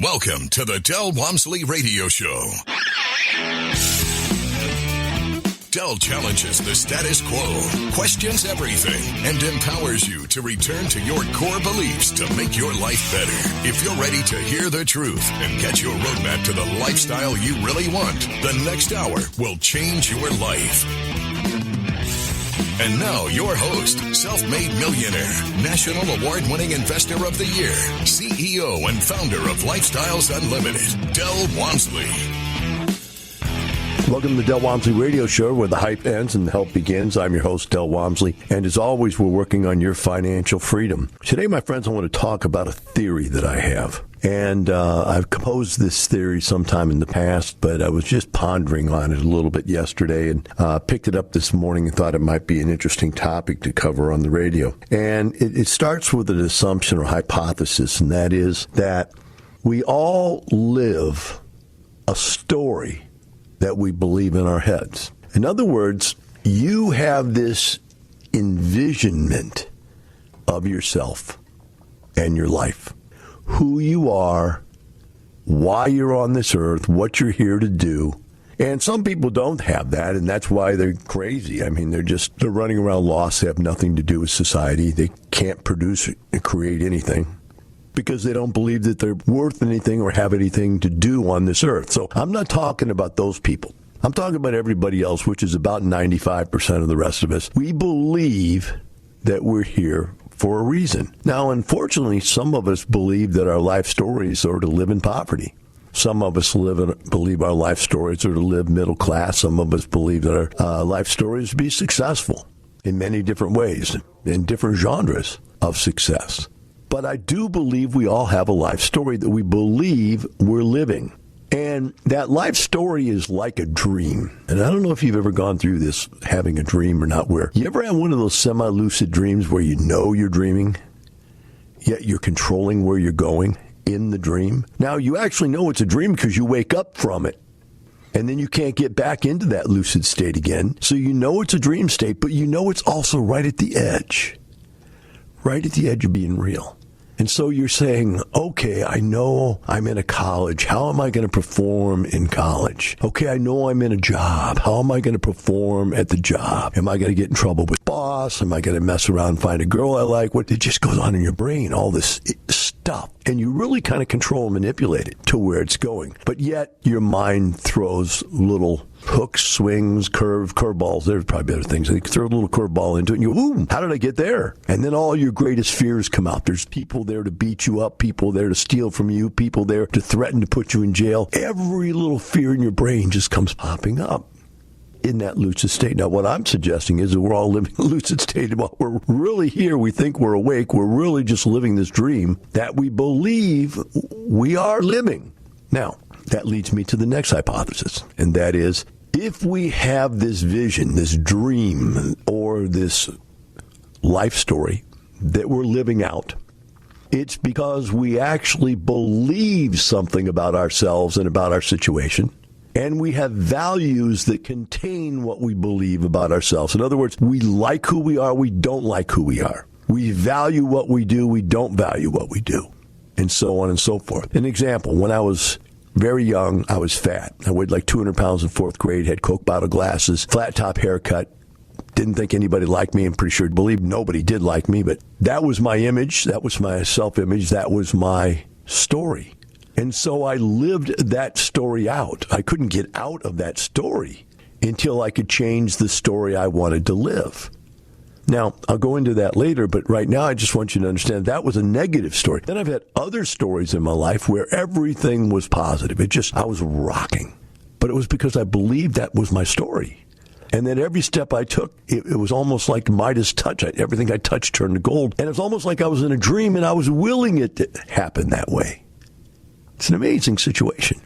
Welcome to the Del Walmsley Radio Show. Del challenges the status quo, questions everything, and empowers you to return to your core beliefs to make your life better. If you're ready to hear the truth and get your roadmap to the lifestyle you really want, the next hour will change your life. And now, your host, self-made millionaire, national award-winning investor of the year, CEO and founder of Lifestyles Unlimited, Del Walmsley. Welcome to the Del Walmsley Radio Show, where the hype ends and the help begins. I'm your host, Del Walmsley, and as always, we're working on your financial freedom. Today, my friends, I want to talk about a theory that I have. And I've composed this theory sometime in the past, but I was just pondering on it a little bit yesterday and picked it up this morning and thought it might be an interesting topic to cover on the radio. And it starts with an assumption or hypothesis, and that is that we all live a story that we believe in our heads. In other words, you have this envisionment of yourself and your life. Who you are, why you're on this earth, what you're here to do. And some people don't have that, and that's why they're crazy. I mean, they're running around lost. They have nothing to do with society. They can't produce and create anything because they don't believe that they're worth anything or have anything to do on this earth. So I'm not talking about those people. I'm talking about everybody else, which is about 95% of the rest of us. We believe that we're here for a reason. Now, unfortunately, some of us believe that our life stories are to live in poverty. Some of us believe our life stories are to live middle class. Some of us believe that our life stories is to be successful in many different ways, in different genres of success. But I do believe we all have a life story that we believe we're living. And that life story is like a dream. And I don't know if you've ever gone through this, having a dream or not, where you ever have one of those semi-lucid dreams where you know you're dreaming, yet you're controlling where you're going in the dream. Now, you actually know it's a dream because you wake up from it. And then you can't get back into that lucid state again. So you know it's a dream state, but you know it's also right at the edge of being real. And so you're saying, okay, I know I'm in a college. How am I going to perform in college? Okay, I know I'm in a job. How am I going to perform at the job? Am I going to get in trouble with boss? Am I going to mess around and find a girl I like? What? It just goes on in your brain, all this stuff. And you really kind of control and manipulate it to where it's going. But yet your mind throws little hooks, swings, curveballs. There's probably better things. They throw a little curveball into it and you go, ooh, how did I get there? And then all your greatest fears come out. There's people there to beat you up, people there to steal from you, people there to threaten to put you in jail. Every little fear in your brain just comes popping up in that lucid state. Now, what I'm suggesting is that we're all living a lucid state. While we're really here, we think we're awake. We're really just living this dream that we believe we are living. Now, that leads me to the next hypothesis, and that is, if we have this vision, this dream, or this life story that we're living out, it's because we actually believe something about ourselves and about our situation, and we have values that contain what we believe about ourselves. In other words, we like who we are, we don't like who we are. We value what we do, we don't value what we do, and so on and so forth. An example, when I was very young, I was fat. I weighed like 200 pounds in fourth grade, had Coke bottle glasses, flat top haircut. Didn't think anybody liked me. I'm pretty sure believed nobody did like me, but that was my image. That was my self-image. That was my story. And so I lived that story out. I couldn't get out of that story until I could change the story I wanted to live. Now, I'll go into that later, but right now I just want you to understand that was a negative story. Then I've had other stories in my life where everything was positive. I was rocking. But it was because I believed that was my story. And then every step I took, it was almost like Midas touch. Everything I touched turned to gold. And it was almost like I was in a dream and I was willing it to happen that way. It's an amazing situation.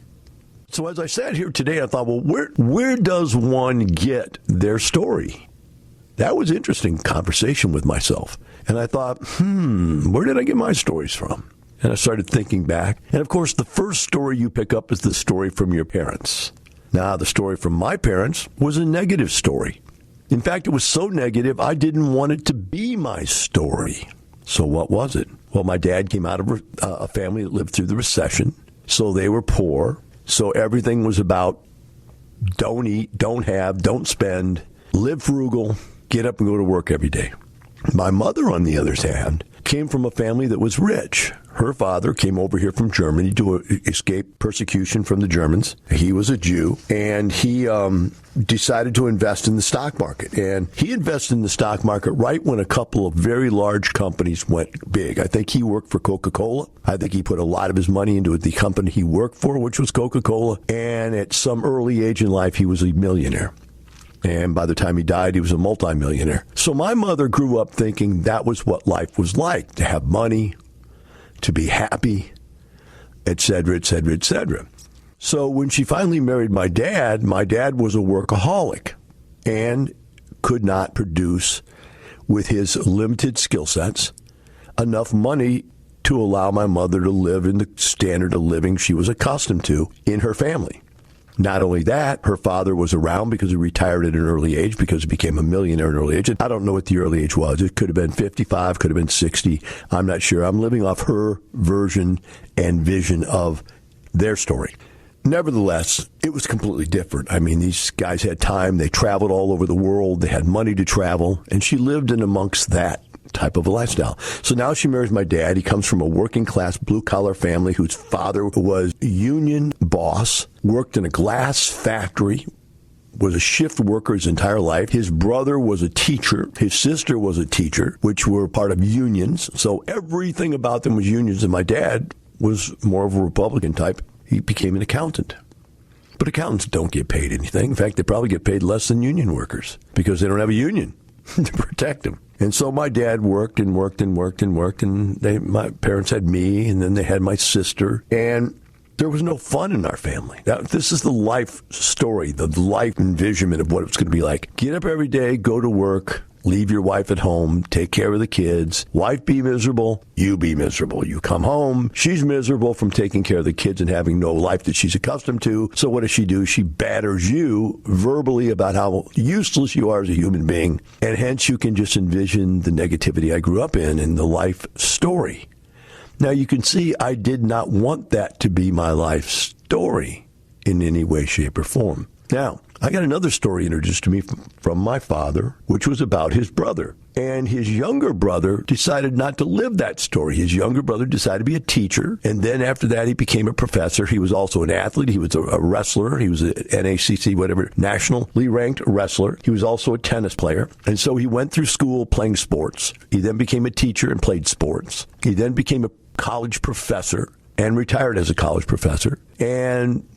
So as I sat here today, I thought, well, where does one get their story? That was an interesting conversation with myself. And I thought, where did I get my stories from? And I started thinking back. And of course, the first story you pick up is the story from your parents. Now, the story from my parents was a negative story. In fact, it was so negative, I didn't want it to be my story. So what was it? Well, my dad came out of a family that lived through the recession. So they were poor. So everything was about don't eat, don't have, don't spend, live frugal, get up and go to work every day. My mother, on the other hand, came from a family that was rich. Her father came over here from Germany to escape persecution from the Germans. He was a Jew, and he decided to invest in the stock market. And he invested in the stock market right when a couple of very large companies went big. I think he worked for Coca-Cola. I think he put a lot of his money into the company he worked for, which was Coca-Cola. And at some early age in life, he was a millionaire. And by the time he died, he was a multimillionaire. So my mother grew up thinking that was what life was like, to have money, to be happy, et cetera, et cetera, et cetera. So when she finally married my dad was a workaholic and could not produce, with his limited skill sets, enough money to allow my mother to live in the standard of living she was accustomed to in her family. Not only that, her father was around because he retired at an early age, because he became a millionaire at an early age. I don't know what the early age was. It could have been 55, could have been 60. I'm not sure. I'm living off her version and vision of their story. Nevertheless, it was completely different. I mean, these guys had time. They traveled all over the world. They had money to travel. And she lived in amongst that type of a lifestyle. So now she marries my dad. He comes from a working class blue collar family whose father was a union boss, worked in a glass factory, was a shift worker his entire life. His brother was a teacher. His sister was a teacher, which were part of unions. So everything about them was unions. And my dad was more of a Republican type. He became an accountant. But accountants don't get paid anything. In fact, they probably get paid less than union workers because they don't have a union to protect them. And so my dad worked and worked and worked and worked, and my parents had me, and then they had my sister, and there was no fun in our family. Now, this is the life story, the life envisionment of what it's going to be like. Get up every day, go to work, leave your wife at home, take care of the kids. Wife be miserable, you be miserable. You come home, she's miserable from taking care of the kids and having no life that she's accustomed to. So what does she do? She batters you verbally about how useless you are as a human being. And hence you can just envision the negativity I grew up in the life story. Now you can see I did not want that to be my life story in any way, shape, or form. Now, I got another story introduced to me from my father, which was about his brother. And his younger brother decided not to live that story. His younger brother decided to be a teacher. And then after that, he became a professor. He was also an athlete. He was a wrestler. He was a NACC, whatever, nationally ranked wrestler. He was also a tennis player. And so he went through school playing sports. He then became a teacher and played sports. He then became a college professor and retired as a college professor. And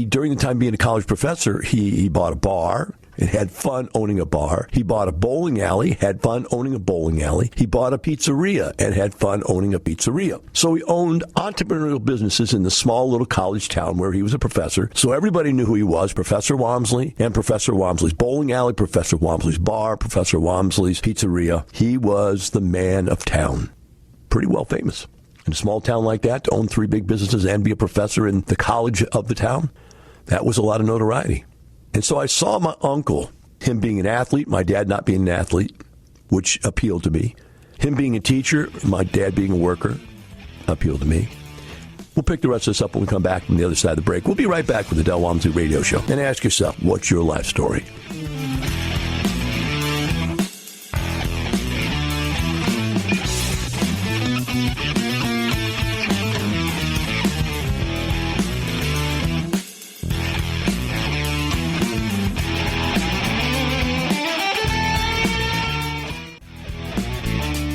during the time being a college professor, he bought a bar and had fun owning a bar. He bought a bowling alley, had fun owning a bowling alley. He bought a pizzeria and had fun owning a pizzeria. So he owned entrepreneurial businesses in the small little college town where he was a professor. So everybody knew who he was, Professor Walmsley and Professor Walmsley's bowling alley, Professor Walmsley's bar, Professor Walmsley's pizzeria. He was the man of town. Pretty well famous. In a small town like that, to own 3 big businesses and be a professor in the college of the town, that was a lot of notoriety. And so I saw my uncle, him being an athlete, my dad not being an athlete, which appealed to me. Him being a teacher, my dad being a worker, appealed to me. We'll pick the rest of this up when we come back from the other side of the break. We'll be right back with the Del Walmsley Radio Show. And ask yourself, what's your life story?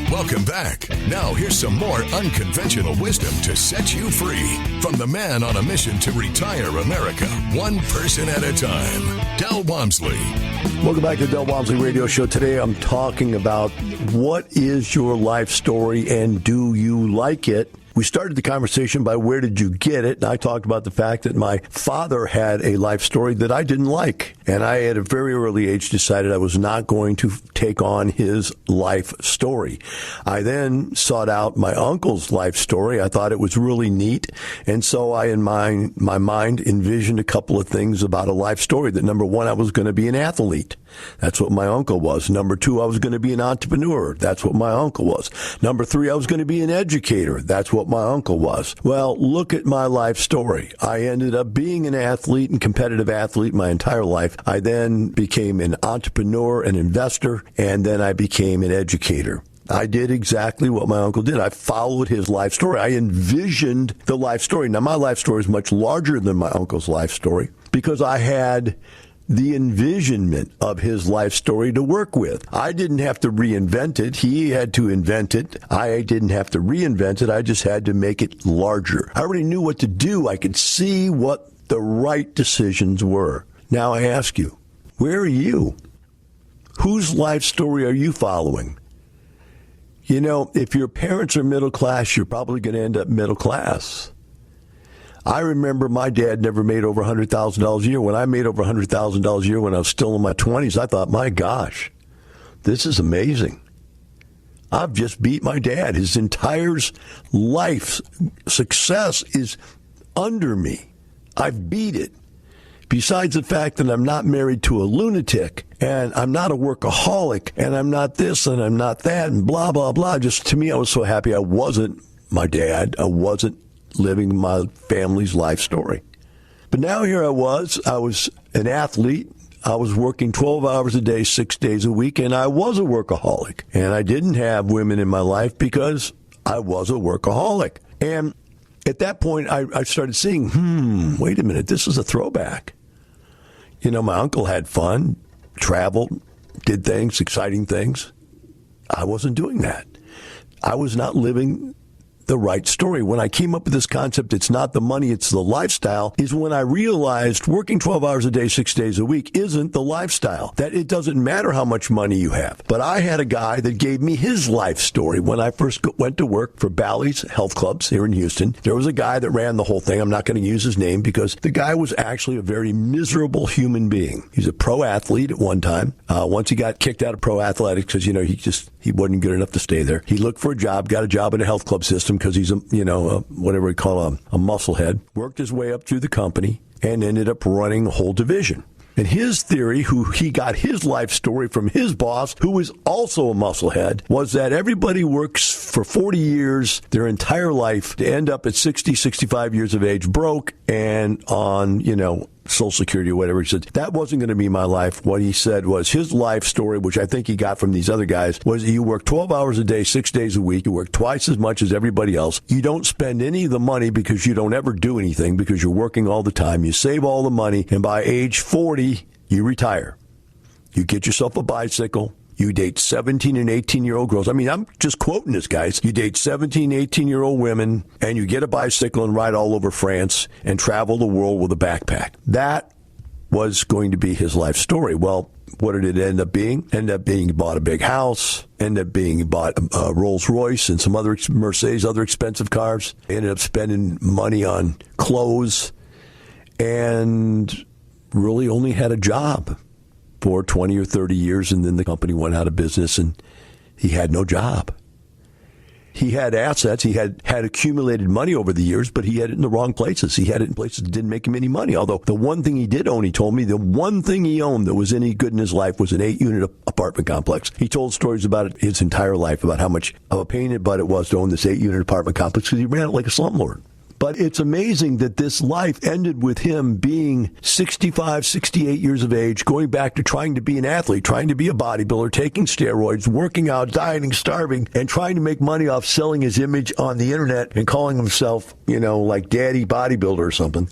Welcome back. Now here's some more unconventional wisdom to set you free from the man on a mission to retire America, one person at a time, Del Walmsley. Welcome back to the Del Walmsley Radio Show. Today I'm talking about what is your life story and do you like it? We started the conversation by where did you get it? And I talked about the fact that my father had a life story that I didn't like. And I, at a very early age, decided I was not going to take on his life story. I then sought out my uncle's life story. I thought it was really neat. And so I, in my mind, envisioned a couple of things about a life story. That number one, I was going to be an athlete. That's what my uncle was. Number 2, I was going to be an entrepreneur. That's what my uncle was. Number 3, I was going to be an educator. That's what my uncle was. Well, look at my life story. I ended up being an athlete and competitive athlete my entire life. I then became an entrepreneur, an investor, and then I became an educator. I did exactly what my uncle did. I followed his life story. I envisioned the life story. Now, my life story is much larger than my uncle's life story because I had the envisionment of his life story to work with. I didn't have to reinvent it. He had to invent it. I didn't have to reinvent it. I just had to make it larger. I already knew what to do. I could see what the right decisions were. Now I ask you, where are you? Whose life story are you following? You know, if your parents are middle class, you're probably going to end up middle class. I remember my dad never made over $100,000 a year. When I made over $100,000 a year when I was still in my 20s, I thought, my gosh, this is amazing. I've just beat my dad. His entire life success is under me. I've beat it. Besides the fact that I'm not married to a lunatic and I'm not a workaholic and I'm not this and I'm not that and blah, blah, blah. Just to me, I was so happy I wasn't my dad. I wasn't living my family's life story. But now here I was an athlete. I was working 12 hours a day, 6 days a week, and I was a workaholic. And I didn't have women in my life because I was a workaholic. And at that point, I started seeing, wait a minute, this is a throwback. You know, my uncle had fun, traveled, did things, exciting things. I wasn't doing that. I was not living the right story. When I came up with this concept, it's not the money, it's the lifestyle, is when I realized working 12 hours a day, 6 days a week isn't the lifestyle. That it doesn't matter how much money you have. But I had a guy that gave me his life story. When I first went to work for Bally's Health Clubs here in Houston, there was a guy that ran the whole thing. I'm not going to use his name because the guy was actually a very miserable human being. He's a pro athlete at one time. Once he got kicked out of pro athletics because, you know, he wasn't good enough to stay there. He looked for a job, got a job in a health club system because he's whatever we call a musclehead, worked his way up through the company and ended up running a whole division. And his theory, who he got his life story from his boss, who was also a musclehead, was that everybody works for 40 years, their entire life, to end up at 60, 65 years of age, broke and on, Social Security or whatever. He said, that wasn't going to be my life. What he said was his life story, which I think he got from these other guys, was you work 12 hours a day, 6 days a week. You work twice as much as everybody else. You don't spend any of the money because you don't ever do anything because you're working all the time. You save all the money, and by age 40, you retire. You get yourself a bicycle. You date 17 and 18-year-old girls. I mean, I'm just quoting this, guys. You date 17, 18-year-old women, and you get a bicycle and ride all over France and travel the world with a backpack. That was going to be his life story. Well, what did it end up being? Ended up being he bought a big house, ended up being he bought a Rolls Royce and some other Mercedes, other expensive cars. Ended up spending money on clothes and really only had a job for 20 or 30 years, and then the company went out of business, and he had no job. He had assets. He had accumulated money over the years, but he had it in the wrong places. He had it in places that didn't make him any money. Although the one thing he did own, he told me, the one thing he owned that was any good in his life was an 8-unit apartment complex. He told stories about it his entire life, about how much of a pain in the butt it was to own this 8-unit apartment complex because he ran it like a slumlord. But it's amazing that this life ended with him being 65, 68 years of age, going back to trying to be an athlete, trying to be a bodybuilder, taking steroids, working out, dieting, starving, and trying to make money off selling his image on the internet and calling himself, like Daddy Bodybuilder or something,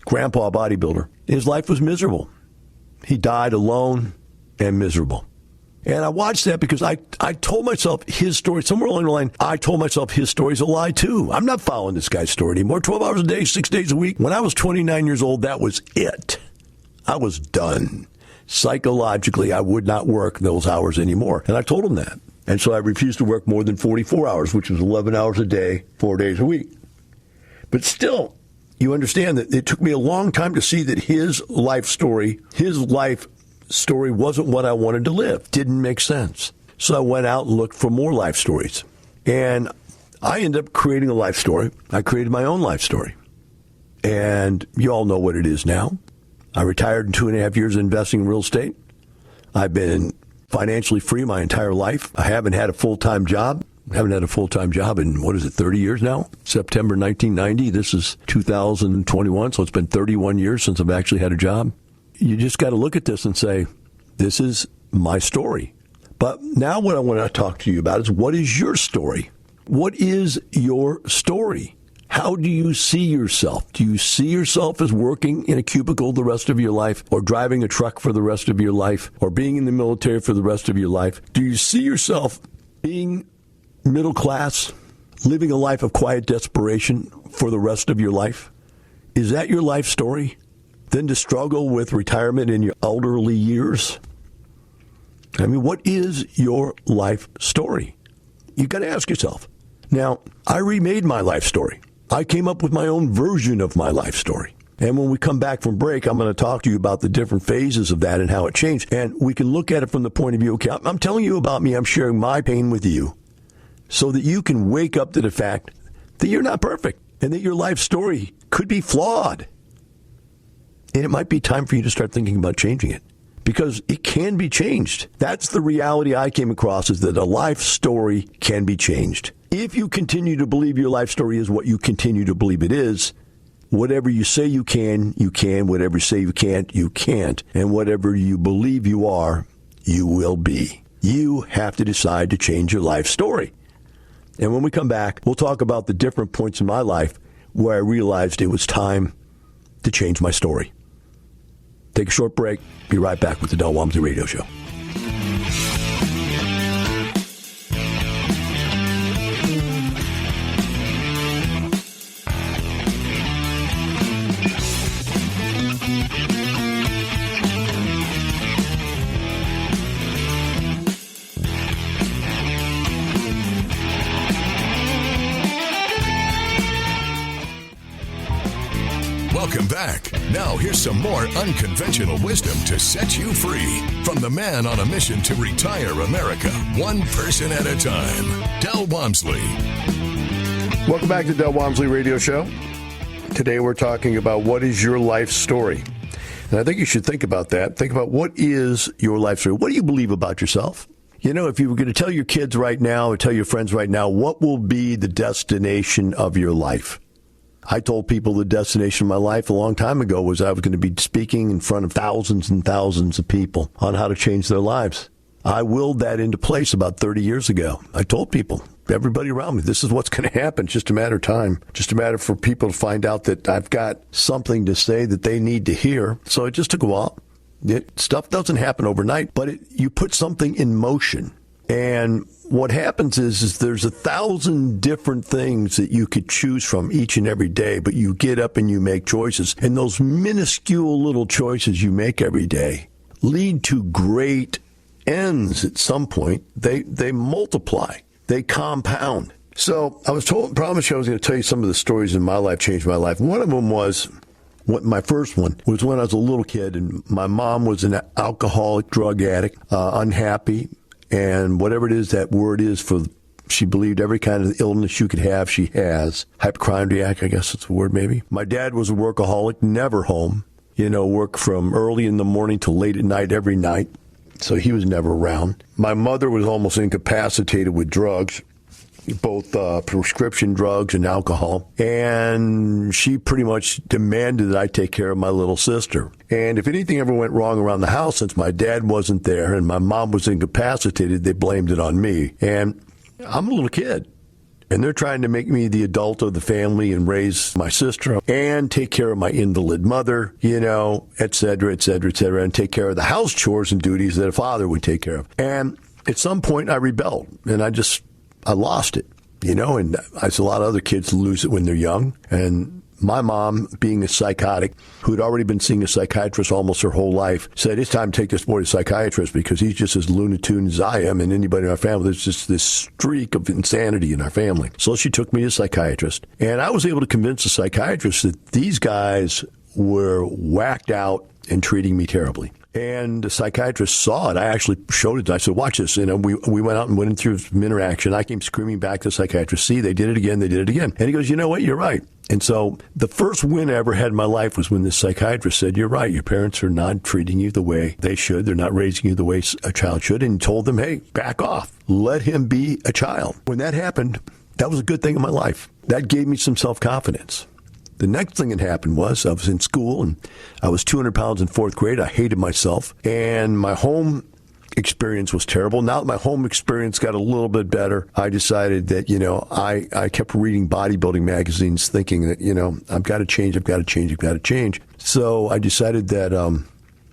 Grandpa Bodybuilder. His life was miserable. He died alone and miserable. And I watched that because I told myself his story, somewhere along the line, I told myself his story's a lie too. I'm not following this guy's story anymore. 12 hours a day, 6 days a week. When I was 29 years old, that was it. I was done. Psychologically, I would not work those hours anymore. And I told him that. And so I refused to work more than 44 hours, which was 11 hours a day, 4 days a week. But still, you understand that it took me a long time to see that his life story wasn't what I wanted to live. Didn't make sense. So I went out and looked for more life stories. And I ended up creating a life story. I created my own life story. And you all know what it is now. I retired in 2.5 years investing in real estate. I've been financially free my entire life. I haven't had a full-time job. I haven't had a full-time job in, 30 years now? September 1990. This is 2021, so it's been 31 years since I've actually had a job. You just got to look at this and say, this is my story. But now what I want to talk to you about is, what is your story? What is your story? How do you see yourself? Do you see yourself as working in a cubicle the rest of your life, or driving a truck for the rest of your life, or being in the military for the rest of your life? Do you see yourself being middle class, living a life of quiet desperation for the rest of your life? Is that your life story? Then to struggle with retirement in your elderly years? I mean, what is your life story? You've got to ask yourself. Now, I remade my life story. I came up with my own version of my life story. And when we come back from break, I'm going to talk to you about the different phases of that and how it changed. And we can look at it from the point of view, okay, I'm telling you about me. I'm sharing my pain with you so that you can wake up to the fact that you're not perfect and that your life story could be flawed. And it might be time for you to start thinking about changing it, because it can be changed. That's the reality I came across, is that a life story can be changed. If you continue to believe your life story is what you continue to believe it is, whatever you say you can, you can. Whatever you say you can't, you can't. And whatever you believe you are, you will be. You have to decide to change your life story. And when we come back, we'll talk about the different points in my life where I realized it was time to change my story. Take a short break. Be right back with the Del Walmsley Radio Show. Welcome back. Now here's some more unconventional wisdom to set you free from the man on a mission to retire America, one person at a time, Del Walmsley. Welcome back to the Del Walmsley Radio Show. Today we're talking about, what is your life story? And I think you should think about that. Think about, what is your life story? What do you believe about yourself? You know, if you were going to tell your kids right now or tell your friends right now, what will be the destination of your life? I told people the destination of my life a long time ago was I was going to be speaking in front of thousands and thousands of people on how to change their lives. I willed that into place about 30 years ago. I told people, everybody around me, this is what's going to happen. It's just a matter of time. Just a matter for people to find out that I've got something to say that they need to hear. So it just took a while. Stuff doesn't happen overnight, but you put something in motion. And what happens is there's 1,000 different things that you could choose from each and every day, but you get up and you make choices. And those minuscule little choices you make every day lead to great ends at some point. They multiply. They compound. So I was promised I was going to tell you some of the stories in my life changed my life. One of them was, my first one was when I was a little kid, and my mom was an alcoholic, drug addict, unhappy. And whatever it is that word is for, she believed every kind of illness you could have, she has. Hypochondriac, I guess that's the word maybe. My dad was a workaholic, never home. Worked from early in the morning till late at night every night. So he was never around. My mother was almost incapacitated with drugs, both prescription drugs and alcohol. And she pretty much demanded that I take care of my little sister. And if anything ever went wrong around the house, since my dad wasn't there and my mom was incapacitated, they blamed it on me. And I'm a little kid. And they're trying to make me the adult of the family and raise my sister and take care of my invalid mother, et cetera, et cetera, et cetera, and take care of the house chores and duties that a father would take care of. And at some point I rebelled, and I lost it, and as a lot of other kids lose it when they're young. And my mom, being a psychotic, who had already been seeing a psychiatrist almost her whole life, said, it's time to take this boy to a psychiatrist because he's just as lunatune as I am and anybody in our family. There's just this streak of insanity in our family. So she took me to a psychiatrist. And I was able to convince the psychiatrist that these guys were whacked out and treating me terribly. And the psychiatrist saw it. I actually showed it. I said, watch this. We went out and went through some interaction. I came screaming back to the psychiatrist. See, they did it again. They did it again. And he goes, you know what? You're right. And so the first win I ever had in my life was when this psychiatrist said, you're right. Your parents are not treating you the way they should. They're not raising you the way a child should. And told them, hey, back off. Let him be a child. When that happened, that was a good thing in my life. That gave me some self-confidence. The next thing that happened was I was in school and I was 200 pounds in fourth grade. I hated myself and my home experience was terrible. Now that my home experience got a little bit better, I decided that, I kept reading bodybuilding magazines thinking that, I've got to change. So I decided that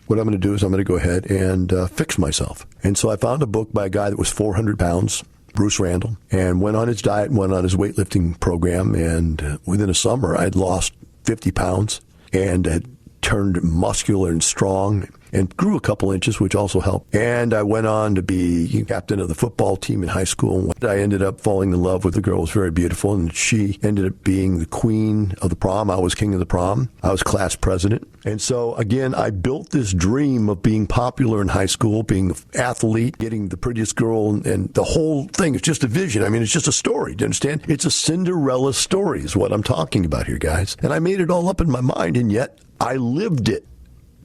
what I'm going to do is I'm going to go ahead and fix myself. And so I found a book by a guy that was 400 pounds. Bruce Randall, and went on his diet and went on his weightlifting program. And within a summer, I'd lost 50 pounds and had turned muscular and strong and grew a couple inches, which also helped. And I went on to be captain of the football team in high school. I ended up falling in love with a girl who was very beautiful, and she ended up being the queen of the prom. I was king of the prom. I was class president. And so, again, I built this dream of being popular in high school, being the athlete, getting the prettiest girl, and the whole thing is just a vision. I mean, it's just a story. Do you understand? It's a Cinderella story is what I'm talking about here, guys. And I made it all up in my mind, and yet I lived it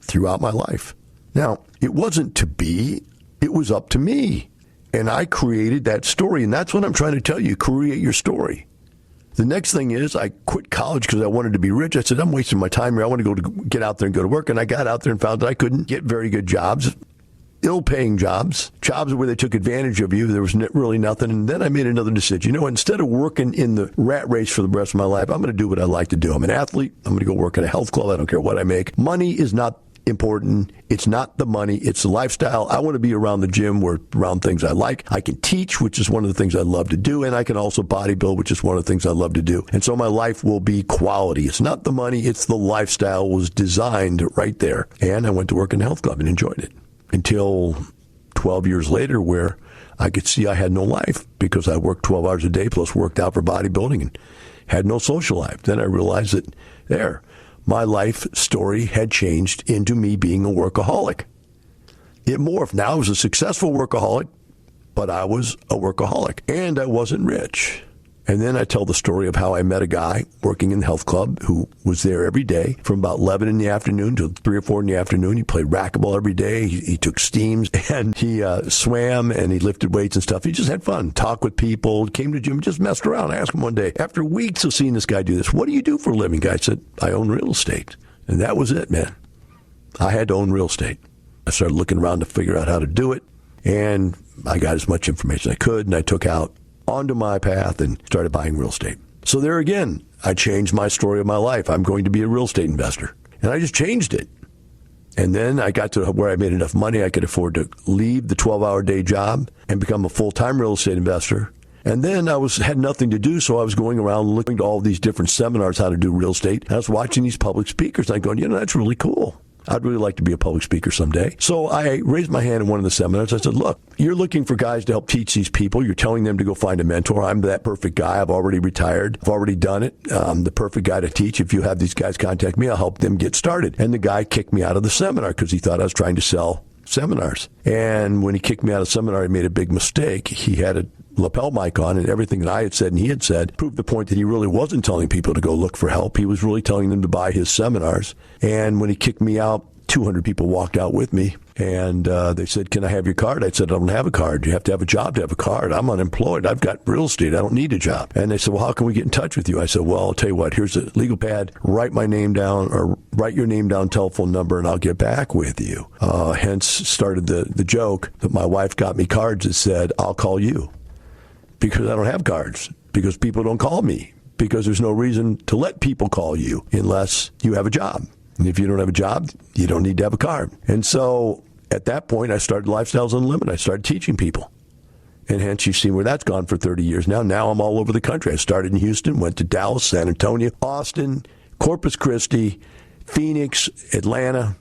throughout my life. Now, it wasn't to be, it was up to me. And I created that story. And that's what I'm trying to tell you. Create your story. The next thing is I quit college because I wanted to be rich. I said, I'm wasting my time here. I want to get out there and go to work. And I got out there and found that I couldn't get very good jobs, ill-paying jobs where they took advantage of you. There was really nothing. And then I made another decision. Instead of working in the rat race for the rest of my life, I'm going to do what I like to do. I'm an athlete. I'm going to go work at a health club. I don't care what I make. Money is not important. It's not the money. It's the lifestyle. I want to be around the gym around things I like. I can teach, which is one of the things I love to do. And I can also bodybuild, which is one of the things I love to do. And so my life will be quality. It's not the money. It's the lifestyle was designed right there. And I went to work in a health club and enjoyed it until 12 years later where I could see I had no life because I worked 12 hours a day plus worked out for bodybuilding and had no social life. Then I realized that my life story had changed into me being a workaholic. It morphed. Now I was a successful workaholic, but I was a workaholic, and I wasn't rich. And then I tell the story of how I met a guy working in the health club who was there every day from about 11 in the afternoon to 3 or 4 in the afternoon. He played racquetball every day. He took steams, and he swam, and he lifted weights and stuff. He just had fun, talked with people, came to the gym, just messed around. I asked him one day, after weeks of seeing this guy do this, what do you do for a living? Guy said, I own real estate. And that was it, man. I had to own real estate. I started looking around to figure out how to do it, and I got as much information as I could, and I took out onto my path and started buying real estate. So there again, I changed my story of my life. I'm going to be a real estate investor. And I just changed it. And then I got to where I made enough money I could afford to leave the 12-hour day job and become a full-time real estate investor. And then I had nothing to do, so I was going around looking to all these different seminars how to do real estate. And I was watching these public speakers, and I'm going, that's really cool. I'd really like to be a public speaker someday. So I raised my hand in one of the seminars. I said, look, you're looking for guys to help teach these people. You're telling them to go find a mentor. I'm that perfect guy. I've already retired. I've already done it. I'm the perfect guy to teach. If you have these guys contact me, I'll help them get started. And the guy kicked me out of the seminar because he thought I was trying to sell seminars. And when he kicked me out of the seminar, he made a big mistake. He had a lapel mic on, and everything that I had said and he had said proved the point that he really wasn't telling people to go look for help. He was really telling them to buy his seminars. And when he kicked me out, 200 people walked out with me, and they said, can I have your card? I said, I don't have a card. You have to have a job to have a card. I'm unemployed. I've got real estate. I don't need a job. And they said, well, how can we get in touch with you? I said, well, I'll tell you what. Here's a legal pad. Write my name down, or write your name down, telephone number, and I'll get back with you. Hence started the joke that my wife got me cards that said, I'll call you. Because I don't have cards. Because people don't call me. Because there's no reason to let people call you unless you have a job. And if you don't have a job, you don't need to have a card. And so at that point, I started Lifestyles Unlimited. I started teaching people. And hence, you've seen where that's gone for 30 years now. Now I'm all over the country. I started in Houston, went to Dallas, San Antonio, Austin, Corpus Christi, Phoenix, Atlanta,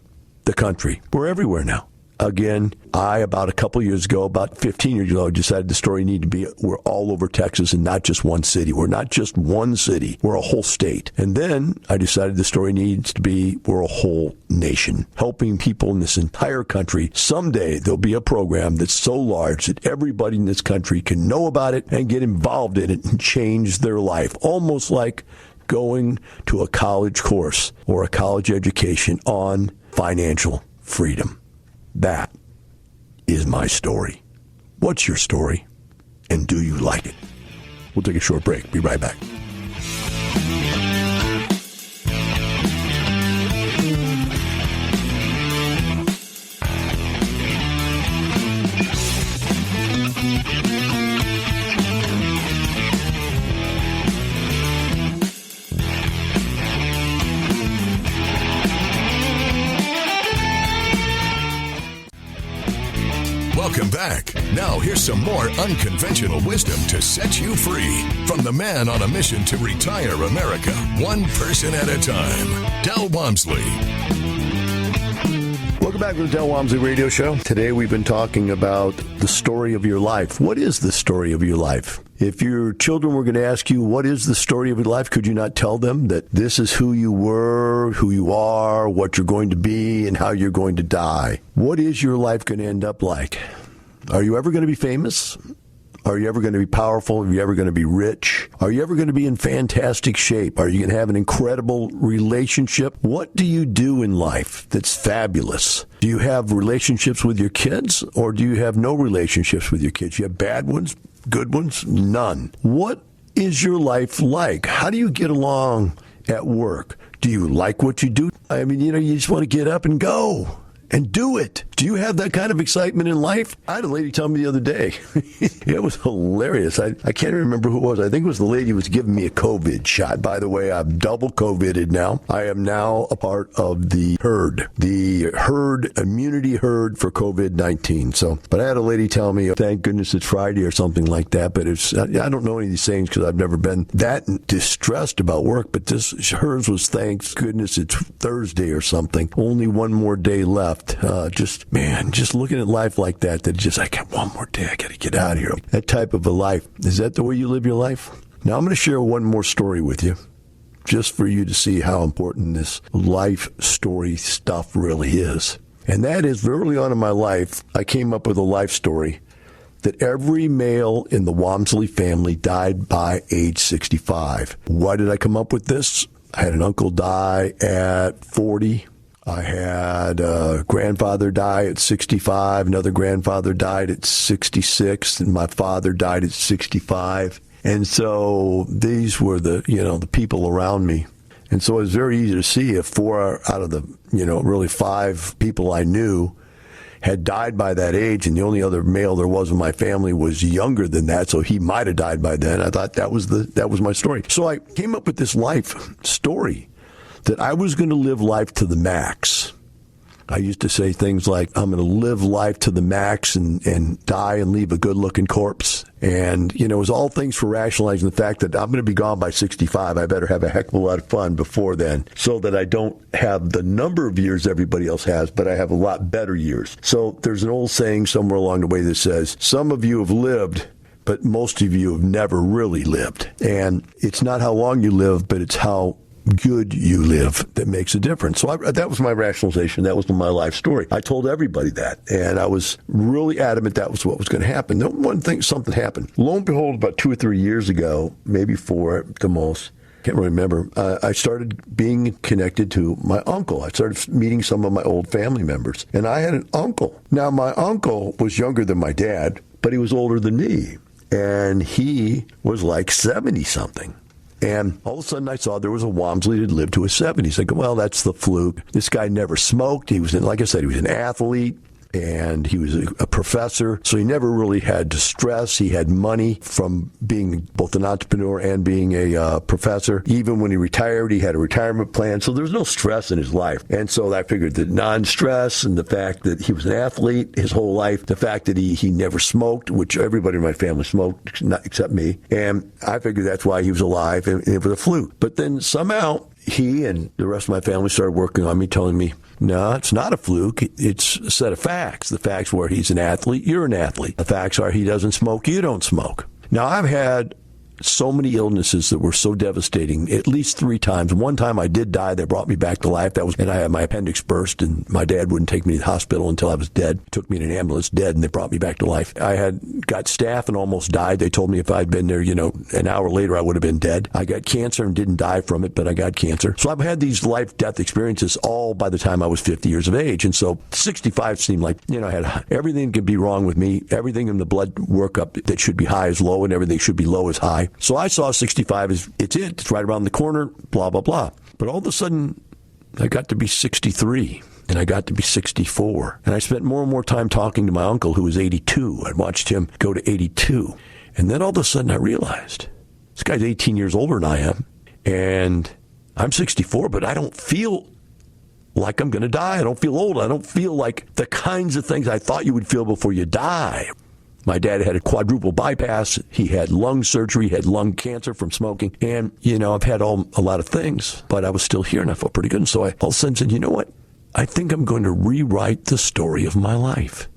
the country. We're everywhere now. again, about a couple years ago, about 15 years ago, decided the story needed to be we're all over Texas and not just one city. We're not just one city. We're a whole state. And then I decided the story needs to be we're a whole nation, helping people in this entire country. Someday there'll be a program that's so large that everybody in this country can know about it and get involved in it and change their life, almost like going to a college course or a college education on financial freedom. That is my story. What's your story? And do you like it? We'll take a short break. Be right back. Welcome back. Now here's some more unconventional wisdom to set you free from the man on a mission to retire America, one person at a time, Del Walmsley. Welcome back to the Del Walmsley Radio Show. Today we've been talking about the story of your life. What is the story of your life? If your children were going to ask you, what is the story of your life, could you not tell them that this is who you were, who you are, what you're going to be, and how you're going to die? What is your life going to end up like? Are you ever going to be famous? Are you ever going to be powerful? Are you ever going to be rich? Are you ever going to be in fantastic shape? Are you going to have an incredible relationship? What do you do in life that's fabulous? Do you have relationships with your kids, or do you have no relationships with your kids? You have bad ones, good ones, none. What is your life like? How do you get along at work? Do you like what you do? I mean, you just want to get up and go and do it. Do you have that kind of excitement in life? I had a lady tell me the other day. It was hilarious. I can't remember who it was. I think it was the lady who was giving me a COVID shot. By the way, I'm double COVIDed now. I am now a part of the herd immunity herd for COVID-19. So, but I had a lady tell me, thank goodness it's Friday or something like that. But I don't know any of these things because I've never been that distressed about work. But hers was thank goodness it's Thursday or something. Only one more day left. Just looking at life like that I got one more day, I got to get out of here. That type of a life. Is that the way you live your life? Now, I'm going to share one more story with you, just for you to see how important this life story stuff really is. And that is, early on in my life, I came up with a life story that every male in the Walmsley family died by age 65. Why did I come up with this? I had an uncle die at 40. I had a grandfather die at 65, another grandfather died at 66, and my father died at 65. And so these were the people around me. And so it was very easy to see if 4 out of the, really 5 people I knew had died by that age, and the only other male there was in my family was younger than that, so he might have died by then. I thought that was my story. So I came up with this life story that I was going to live life to the max. I used to say things like, I'm going to live life to the max and die and leave a good-looking corpse. And, it was all things for rationalizing the fact that I'm going to be gone by 65. I better have a heck of a lot of fun before then, so that I don't have the number of years everybody else has, but I have a lot better years. So there's an old saying somewhere along the way that says, some of you have lived, but most of you have never really lived. And it's not how long you live, but it's how good you live that makes a difference. So that was my rationalization. That was my life story. I told everybody that, and I was really adamant that was what was going to happen. Then one thing, something happened. Lo and behold, about 2 or 3 years ago, maybe 4 at the most, can't really remember, I started being connected to my uncle. I started meeting some of my old family members, and I had an uncle. Now, my uncle was younger than my dad, but he was older than me, and he was like 70-something. And all of a sudden I saw there was a Walmsley that lived to his 70s. I go, well, that's the fluke. This guy never smoked. He was, like I said, he was an athlete. And he was a professor, so he never really had to stress. He had money from being both an entrepreneur and being a professor. Even when he retired, he had a retirement plan, so there was no stress in his life. And so I figured that non-stress and the fact that he was an athlete his whole life, the fact that he never smoked, which everybody in my family smoked, not except me, and I figured that's why he was alive, and it was a fluke. But then somehow he and the rest of my family started working on me, telling me, no, it's not a fluke. It's a set of facts. The facts were he's an athlete, you're an athlete. The facts are he doesn't smoke, you don't smoke. Now, I've had so many illnesses that were so devastating, at least 3 times. One time I did die. They brought me back to life. And I had my appendix burst, and my dad wouldn't take me to the hospital until I was dead. Took me in an ambulance dead, and they brought me back to life. I had got staph and almost died. They told me if I'd been there, an hour later, I would have been dead. I got cancer and didn't die from it, but I got cancer. So I've had these life-death experiences all by the time I was 50 years of age. And so 65 seemed like, I had everything could be wrong with me. Everything in the blood workup that should be high is low, and everything should be low is high. So I saw 65 as it's right around the corner, blah, blah, blah. But all of a sudden, I got to be 63, and I got to be 64. And I spent more and more time talking to my uncle, who was 82. I watched him go to 82. And then all of a sudden, I realized, this guy's 18 years older than I am, and I'm 64, but I don't feel like I'm going to die. I don't feel old. I don't feel like the kinds of things I thought you would feel before you die. My dad had a quadruple bypass. He had lung surgery, had lung cancer from smoking. And, I've had a lot of things, but I was still here and I felt pretty good. And so I all of a sudden said, you know what? I think I'm going to rewrite the story of my life.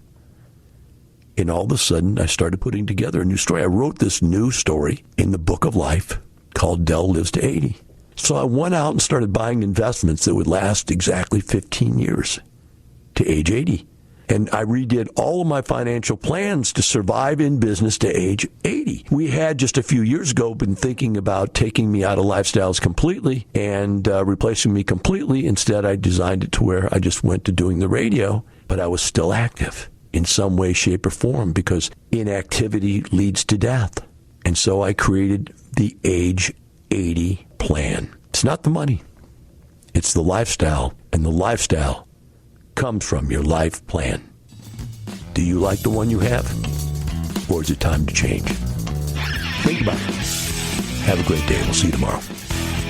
And all of a sudden, I started putting together a new story. I wrote this new story in the book of life called Del Lives to 80. So I went out and started buying investments that would last exactly 15 years to age 80. And I redid all of my financial plans to survive in business to age 80. We had just a few years ago been thinking about taking me out of lifestyles completely and replacing me completely. Instead, I designed it to where I just went to doing the radio, but I was still active in some way, shape, or form because inactivity leads to death. And so I created the age 80 plan. It's not the money. It's the lifestyle. And the lifestyle comes from your life plan. Do you like the one you have? Or is it time to change? Think about it. Have a great day. We'll see you tomorrow.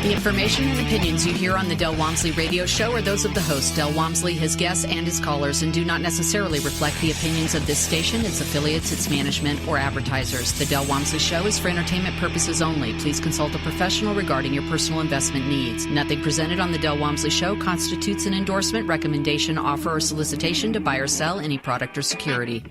The information and opinions you hear on the Del Walmsley radio show are those of the host, Del Walmsley, his guests, and his callers, and do not necessarily reflect the opinions of this station, its affiliates, its management, or advertisers. The Del Walmsley show is for entertainment purposes only. Please consult a professional regarding your personal investment needs. Nothing presented on the Del Walmsley show constitutes an endorsement, recommendation, offer, or solicitation to buy or sell any product or security.